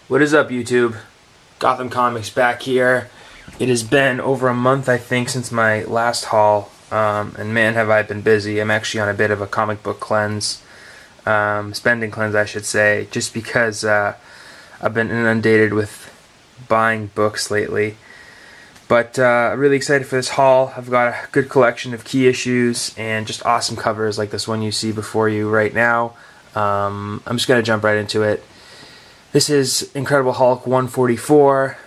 What is up, YouTube? Gotham Comics back here. It has been over a month, I think, since my last haul, and man, have I been busy. I'm actually on a bit of a comic book cleanse, spending cleanse, I should say, just because I've been inundated with buying books lately. But I'm really excited for this haul. I've got a good collection of key issues and just awesome covers like this one you see before you right now. I'm just going to jump right into it. This is Incredible Hulk 144,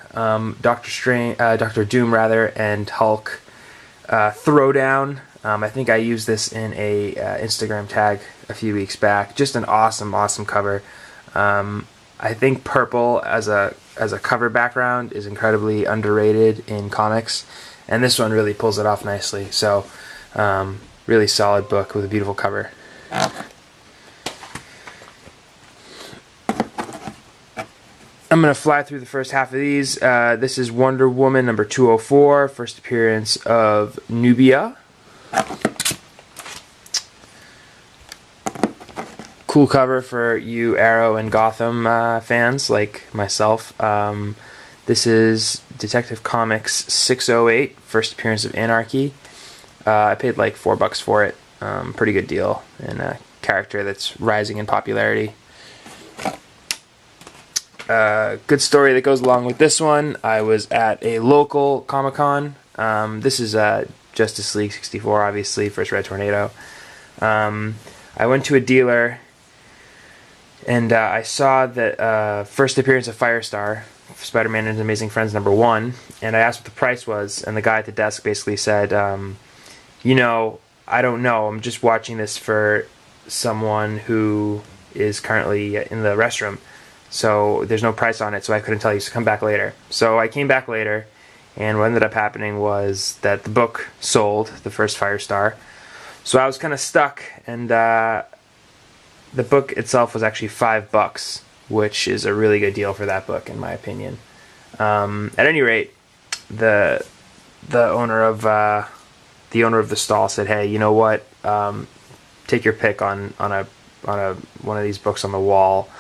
Doctor Doom rather, and Hulk Throwdown. I think I used this in a Instagram tag a few weeks back. Just an awesome cover. I think purple as a cover background is incredibly underrated in comics, and this one really pulls it off nicely. So, really solid book with a beautiful cover. I'm going to fly through the first half of these. This is Wonder Woman number 204, first appearance of Nubia. Cool cover for you Arrow and Gotham fans like myself. This is Detective Comics 608, first appearance of Anarchy. I paid like $4 for it. Pretty good deal, and a character that's rising in popularity. Good story that goes along with this one. I was at a local Comic-Con. This is Justice League 64, obviously, first Red Tornado. I went to a dealer, and I saw that first appearance of Firestar, SpiderMan and His Amazing Friends number 1, and I asked what the price was, and the guy at the desk basically said, you know, I don't know, I'm just watching this for someone who is currently in the restroom. So there's no price on it, so I couldn't tell you, so come back later. So I came back later, and what ended up happening was that the book sold, the first Firestar. So I was kind of stuck, and the book itself was actually $5, which is a really good deal for that book, in my opinion. At any rate, the owner of the stall said, "Hey, you know what? Take your pick on one of these books on the wall.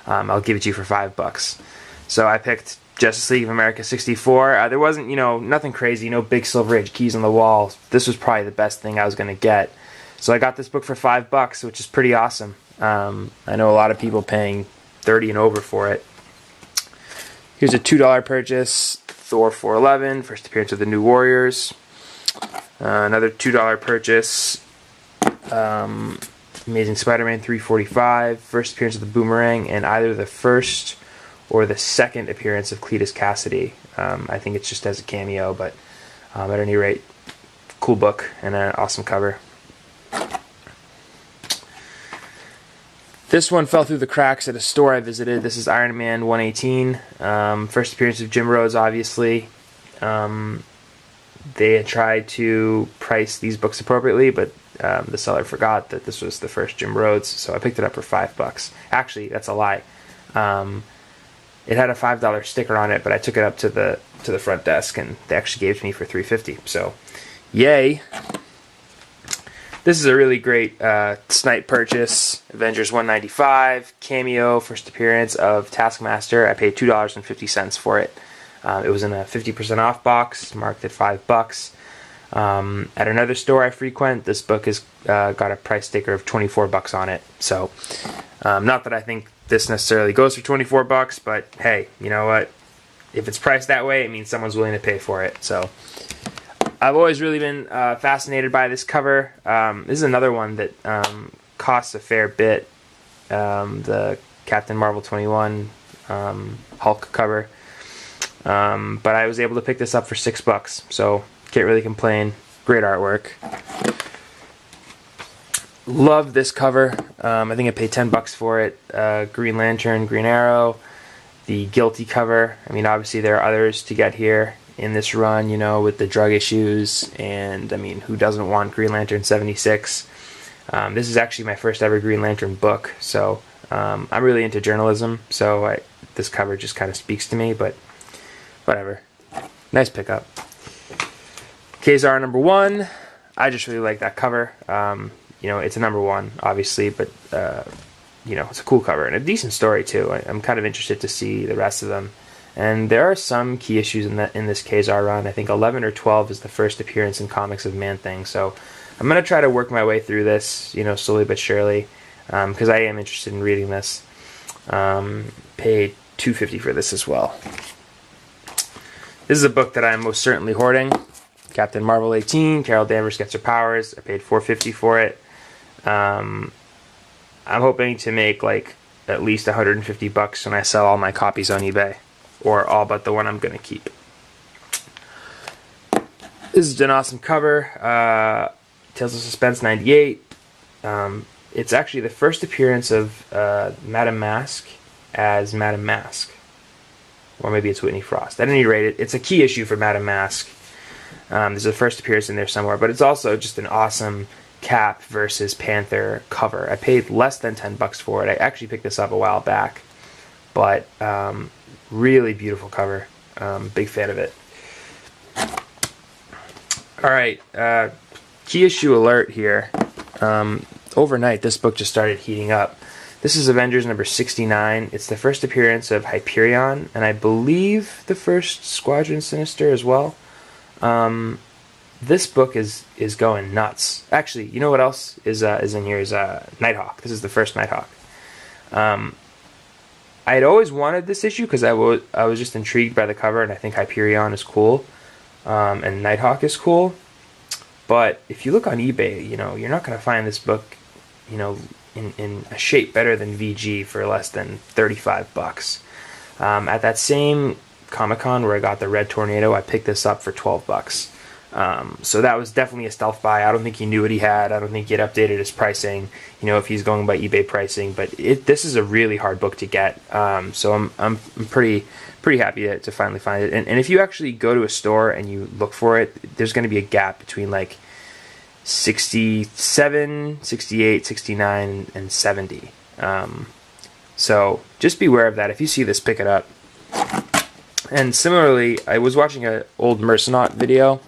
I'll give it to you for $5. So I picked Justice League of America 64. There wasn't, nothing crazy, no big Silver Age keys on the wall. This was probably the best thing I was going to get. So I got this book for $5, which is pretty awesome. I know a lot of people paying $30 and over for it. Here's a $2 purchase, Thor 411, first appearance of the New Warriors. Another $2 purchase, Amazing Spider-Man 345, first appearance of the Boomerang, and either the first or the second appearance of Cletus Cassidy. I think it's just as a cameo, but at any rate, cool book and an awesome cover. This one fell through the cracks at a store I visited. This is Iron Man 118, first appearance of Jim Rhodes, obviously. They had tried to price these books appropriately, but the seller forgot that this was the first Jim Rhodes, so I picked it up for $5. Actually, that's a lie. It had a $5 sticker on it, but I took it up to the front desk, and they actually gave it to me for $3.50. So, yay! This is a really great snipe purchase. Avengers 195 cameo, first appearance of Taskmaster. I paid $2.50 for it. It was in a 50% off box, marked at $5. At another store I frequent, this book has got a price sticker of $24 on it. So, not that I think this necessarily goes for $24, but hey, you know what? If it's priced that way, it means someone's willing to pay for it. So, I've always really been fascinated by this cover. This is another one that costs a fair bit. The Captain Marvel 21 Hulk cover. But I was able to pick this up for $6, so can't really complain. Great artwork. Love this cover. I think I paid $10 for it. Green Lantern, Green Arrow, the Guilty cover. I mean, obviously there are others to get here in this run, with the drug issues, and I mean, who doesn't want Green Lantern 76? This is actually my first ever Green Lantern book, so I'm really into journalism, so this cover just kind of speaks to me, but whatever. Nice pickup. Kazar number 1. I just really like that cover. It's a number 1, obviously, but it's a cool cover and a decent story too. I'm kind of interested to see the rest of them. And there are some key issues in this Kazar run. I think 11 or 12 is the first appearance in comics of Man-Thing. So I'm going to try to work my way through this, slowly but surely, because I am interested in reading this. Paid $2.50 for this as well. This is a book that I'm most certainly hoarding. Captain Marvel 18, Carol Danvers Gets Her Powers. I paid $4.50 for it. I'm hoping to make like at least $150 when I sell all my copies on eBay, or all but the one I'm going to keep. This is an awesome cover. Tales of Suspense 98. It's actually the first appearance of Madame Masque as Madame Masque. Or maybe it's Whitney Frost. At any rate, it's a key issue for Madame Masque. There's a first appearance in there somewhere, but it's also just an awesome Cap versus Panther cover. I paid less than $10 for it. I actually picked this up a while back, but really beautiful cover. Big fan of it. Alright, key issue alert here. Overnight, this book just started heating up. This is Avengers number 69. It's the first appearance of Hyperion, and I believe the first Squadron Sinister as well. This book is going nuts. Actually, you know what else is in here is Nighthawk. This is the first Nighthawk. I had always wanted this issue because I was just intrigued by the cover, and I think Hyperion is cool, and Nighthawk is cool. But if you look on eBay, you're not going to find this book, in a shape better than VG for less than $35. At that same Comic-Con where I got the Red Tornado, I picked this up for $12. So that was definitely a stealth buy. I don't think he knew what he had. I don't think he had updated his pricing, if he's going by eBay pricing. But this is a really hard book to get. So I'm pretty happy to finally find it. And if you actually go to a store and you look for it, there's going to be a gap between like 67, 68, 69, and 70. So just beware of that. If you see this, pick it up. And similarly, I was watching an old Mercenaut video,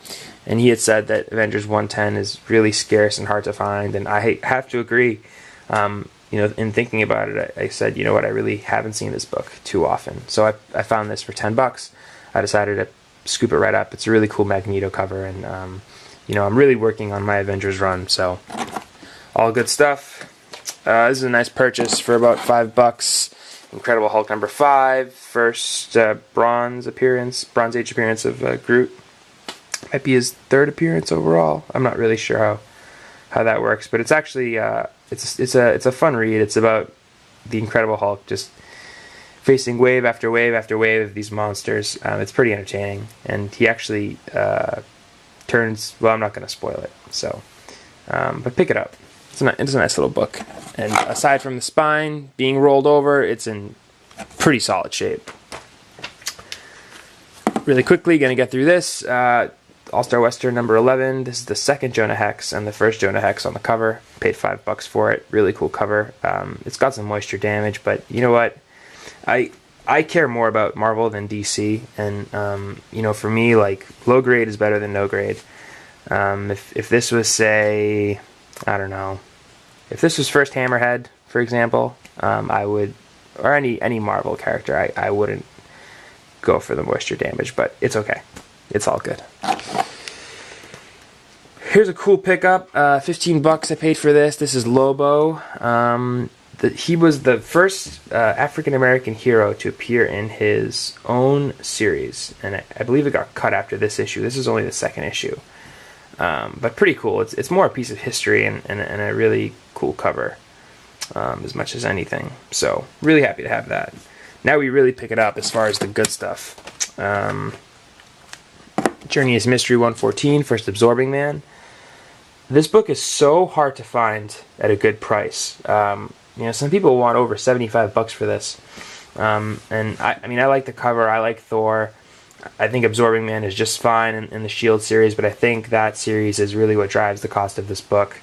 and he had said that Avengers 110 is really scarce and hard to find, and I have to agree. In thinking about it, I said, you know what, I really haven't seen this book too often. So I found this for $10. I decided to scoop it right up. It's a really cool Magneto cover, and I'm really working on my Avengers run, so all good stuff. This is a nice purchase for about $5. Incredible Hulk number 5, first Bronze Age appearance of Groot. Might be his third appearance overall. I'm not really sure how that works, but it's actually it's a fun read. It's about the Incredible Hulk just facing wave after wave after wave of these monsters. It's pretty entertaining, and he actually turns. Well, I'm not going to spoil it, so but pick it up. It's a nice little book, and aside from the spine being rolled over, it's in pretty solid shape. Really quickly, going to get through this. All-Star Western number 11. This is the second Jonah Hex and the first Jonah Hex on the cover. Paid $5 for it. Really cool cover. It's got some moisture damage, but you know what? I care more about Marvel than DC, and for me, like, low grade is better than no grade. If this was, say, I don't know, if this was first Hammerhead, for example, I would, or any Marvel character, I wouldn't go for the moisture damage, but it's okay. It's all good. Here's a cool pickup. $15 I paid for this. This is Lobo. He was the first African-American hero to appear in his own series, and I believe it got cut after this issue. This is only the second issue. But pretty cool. It's more a piece of history and a really cool cover, as much as anything. So, really happy to have that. Now we really pick it up as far as the good stuff. Journey's Mystery 114, First Absorbing Man. This book is so hard to find at a good price. Some people want over $75 for this. And I like the cover. I like Thor. I think Absorbing Man is just fine in the S.H.I.E.L.D. series, but I think that series is really what drives the cost of this book.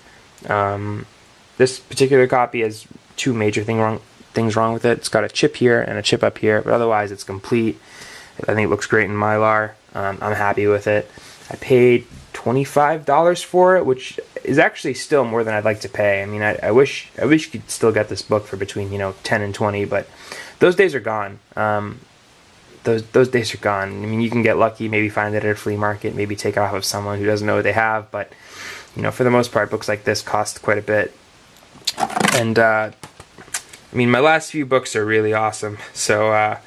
This particular copy has two major things wrong with it. It's got a chip here and a chip up here, but otherwise it's complete. I think it looks great in Mylar. I'm happy with it. I paid $25 for it, which is actually still more than I'd like to pay. I mean, I wish you could still get this book for between 10 and 20, but those days are gone. Those days are gone. I mean, you can get lucky, maybe find it at a flea market, maybe take it off of someone who doesn't know what they have, but for the most part, books like this cost quite a bit. And I mean, my last few books are really awesome. So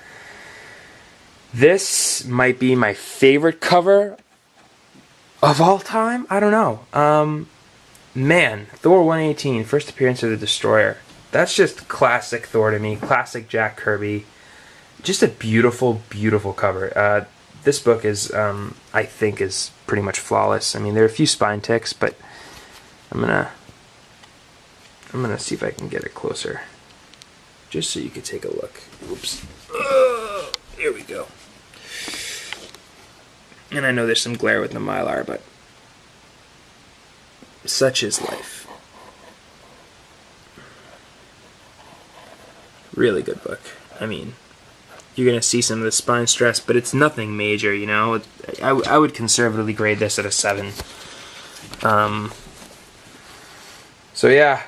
this might be my favorite cover of all time. I don't know. Man, Thor 118, first appearance of the Destroyer. That's just classic Thor to me. Classic Jack Kirby. Just a beautiful, beautiful cover. This book is, I think, is pretty much flawless. I mean, there are a few spine ticks, but I'm gonna see if I can get it closer, just so you can take a look. Oops. Here we go. And I know there's some glare with the Mylar, but such is life. Really good book. I mean, you're going to see some of the spine stress, but it's nothing major, I would conservatively grade this at a 7. So yeah,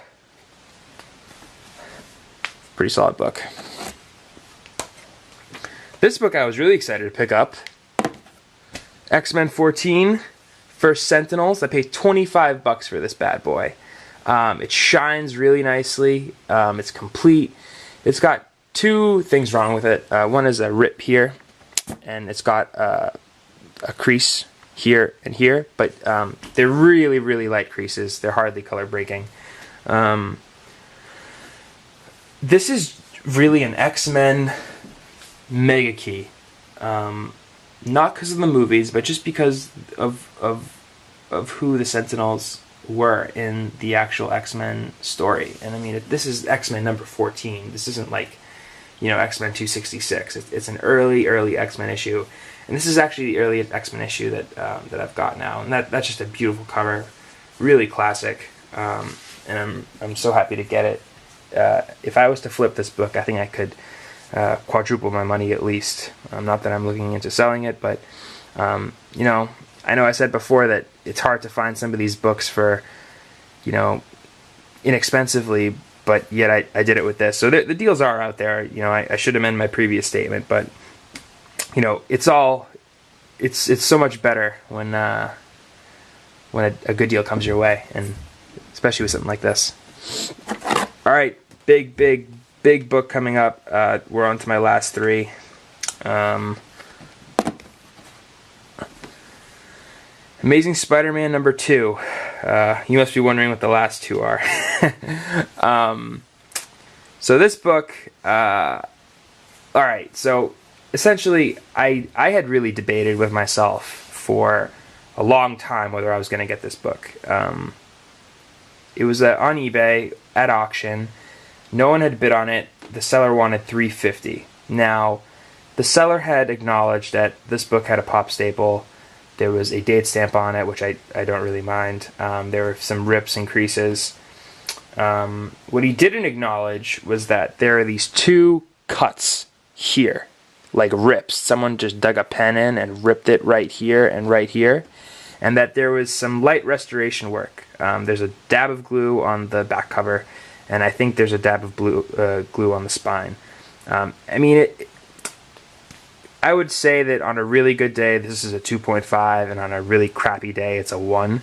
pretty solid book. This book I was really excited to pick up. X-Men 14, First Sentinels. I paid $25 for this bad boy. It shines really nicely. It's complete. It's got two things wrong with it. One is a rip here, and it's got a crease here and here, but they're really, really light creases. They're hardly color breaking. This is really an X-Men mega key. Not because of the movies, but just because of who the Sentinels were in the actual X-Men story. And I mean, this is X-Men number 14. This isn't like, X-Men 266. It's an early X-Men issue. And this is actually the earliest X-Men issue that I've got now. And that's just a beautiful cover. Really classic. And I'm so happy to get it. If I was to flip this book, I think I could quadruple my money at least. Not that I'm looking into selling it, but I know I said before that it's hard to find some of these books for inexpensively, but yet I did it with this. So the deals are out there. I should amend my previous statement, but it's so much better when a good deal comes your way, and especially with something like this. All right, big book coming up. We're on to my last 3. Amazing Spider-Man number 2. You must be wondering what the last 2 are. So this book, alright, so essentially I had really debated with myself for a long time whether I was going to get this book. It was on eBay at auction. No one had bid on it. The seller wanted $350. Now, the seller had acknowledged that this book had a pop staple. There was a date stamp on it, which I don't really mind. There were some rips and creases. What he didn't acknowledge was that there are these 2 cuts here, like rips. Someone just dug a pen in and ripped it right here and right here. And that there was some light restoration work. There's a dab of glue on the back cover, and I think there's a dab of glue on the spine. I mean, I would say that on a really good day, this is a 2.5, and on a really crappy day, it's a 1.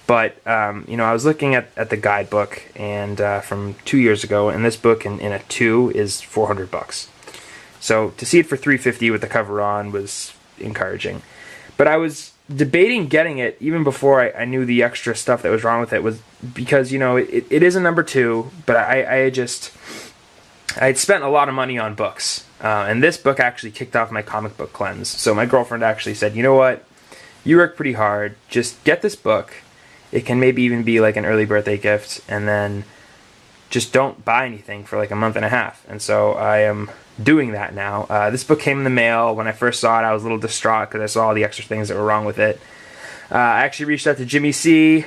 But, I was looking at the guidebook and from 2 years ago, and this book in a 2 is $400. So to see it for $350 with the cover on was encouraging. But I was debating getting it even before I knew the extra stuff that was wrong with it, was because, it is a number 2, but I had spent a lot of money on books. And this book actually kicked off my comic book cleanse. So my girlfriend actually said, you know what? You work pretty hard. Just get this book. It can maybe even be like an early birthday gift. And then just don't buy anything for like a month and a half. And so I am doing that now. This book came in the mail. When I first saw it, I was a little distraught because I saw all the extra things that were wrong with it. I actually reached out to Jimmy C.,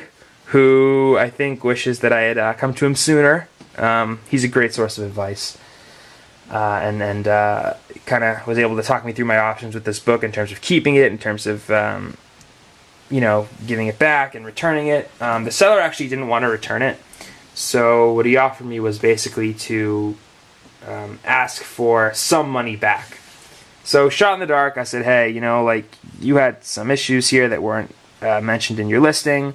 who I think wishes that I had come to him sooner. He's a great source of advice. And kind of was able to talk me through my options with this book in terms of keeping it, in terms of you know, giving it back and returning it. The seller actually didn't want to return it, so what he offered me was basically to ask for some money back. So shot in the dark, I said, hey, you know, like, you had some issues here that weren't mentioned in your listing.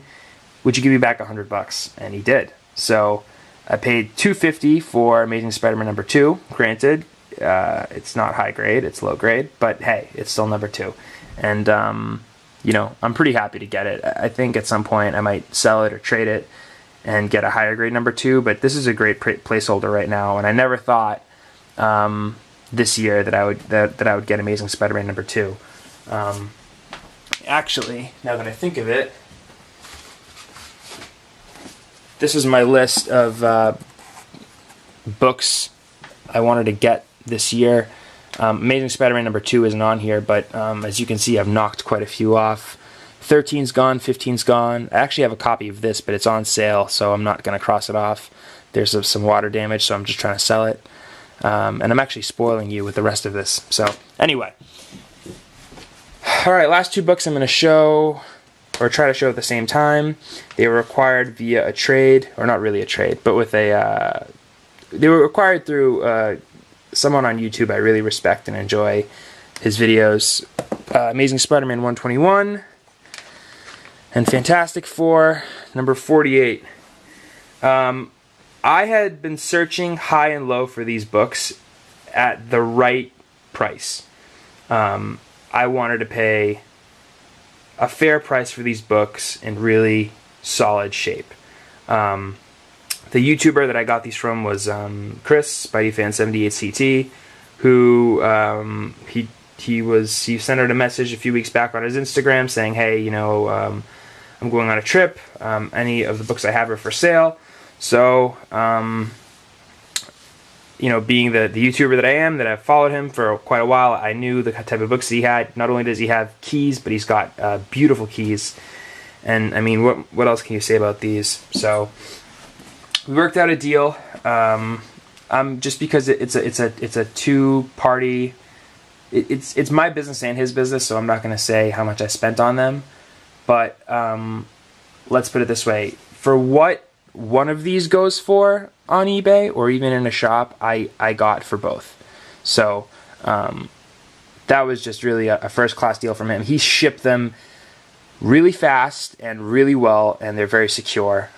Would you give me back $100? And he did. So I paid $250 for Amazing Spider-Man number 2. Granted, it's not high grade, it's low grade, but hey, it's still number 2. And you know, I'm pretty happy to get it. I think at some point I might sell it or trade it and get a higher grade number 2, but this is a great placeholder right now, and I never thought this year that I would get Amazing Spider-Man number 2. Actually, now that I think of it, this is my list of books I wanted to get this year. Amazing Spider-Man number 2 isn't on here, but as you can see, I've knocked quite a few off. 13's gone, 15's gone. I actually have a copy of this, but it's on sale, so I'm not going to cross it off. There's some water damage, so I'm just trying to sell it. And I'm actually spoiling you with the rest of this. So, anyway. Alright, last 2 books I'm going to show, or try to show at the same time. They were acquired via a trade, or not really a trade, but with a... they were acquired through someone on YouTube I really respect and enjoy his videos. Amazing Spider-Man 121 and Fantastic Four number 48. I had been searching high and low for these books at the right price. I wanted to pay a fair price for these books in really solid shape. The YouTuber that I got these from was Chris, SpideyFan78CT, who he sent out a message a few weeks back on his Instagram saying, hey, you know, I'm going on a trip. Any of the books I have are for sale. So, you know, being the YouTuber that I am, that I've followed him for quite a while, I knew the type of books he had. Not only does he have keys, but he's got beautiful keys. And I mean, what else can you say about these? So we worked out a deal. Just because it's a two-party. It's my business and his business, so I'm not going to say how much I spent on them. But let's put it this way: for what one of these goes for on eBay or even in a shop, I got for both. So that was just really a first-class deal from him. He shipped them really fast and really well, and they're very secure.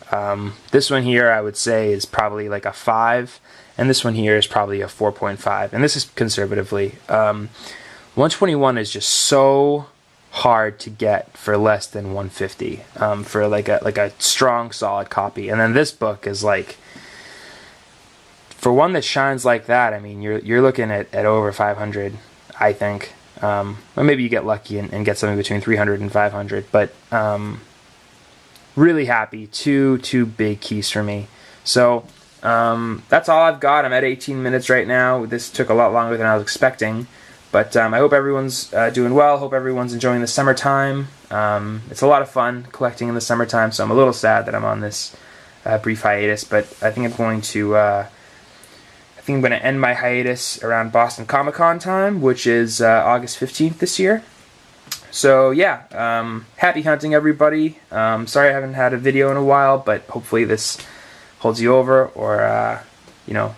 This one here, I would say, is probably like a 5, and this one here is probably a 4.5, and this is conservatively. 121 is just so hard to get for less than 150 for like a strong, solid copy. And then this book is like, for one that shines like that, I mean, you're looking at over 500, I think. Or maybe you get lucky and get something between 300 and 500, but really happy. Two big keys for me. So that's all I've got. I'm at 18 minutes right now. This took a lot longer than I was expecting, but I hope everyone's doing well. Hope everyone's enjoying the summertime. It's a lot of fun collecting in the summertime, so I'm a little sad that I'm on this brief hiatus, but I think I'm going to end my hiatus around Boston Comic-Con time, which is August 15th this year. So yeah, happy hunting, everybody. Sorry I haven't had a video in a while, but hopefully this holds you over, or you know,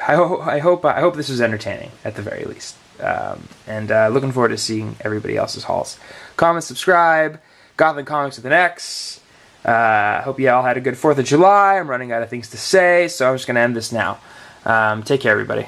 I hope this was entertaining at the very least. And looking forward to seeing everybody else's hauls. Comment, subscribe. Gotham Comics with an X. Hope you all had a good 4th of July. I'm running out of things to say, so I'm just going to end this now. Take care, everybody.